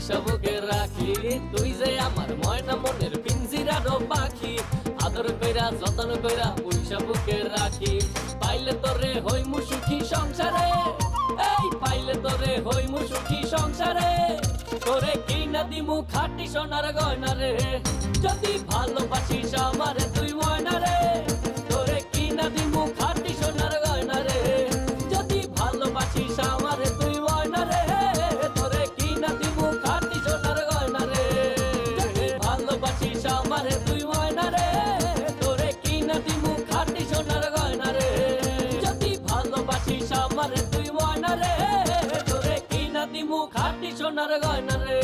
পুইসা বুকে রাখি। তুই যে আমার ময়না মনের পিঞ্জিরারও পাখি, আদর কইরা যতন কইরা পুইসা বুকে রাখি। পাইলে তোরে হইমু সুখী সংসারে, এই পাইলে তোরে হইমু সুখী সংসারে। তোরে কিনা দিমু খাঁটি সোনার গয়না রে, যদি ভালোবাসিস আমারে তুই ময়না রে। তোরে কিনা দিমু খাঁটি সোনার গয়না রে, যদি ভালোবাসিস আমারে তুই ময়না রে। তোরে কিনা দিমু খাঁটি সোনার গয়না রে, যদি ভালোবাসিস আমারে তুই ময়না রে। তোরে কিনা দিমু খাঁটি সোনার গয়না রে, যদি ভালোবাসিস আমারে তুই ময়না রে। তোরে কিনা দিমু খাঁটি সোনার গয়না রে।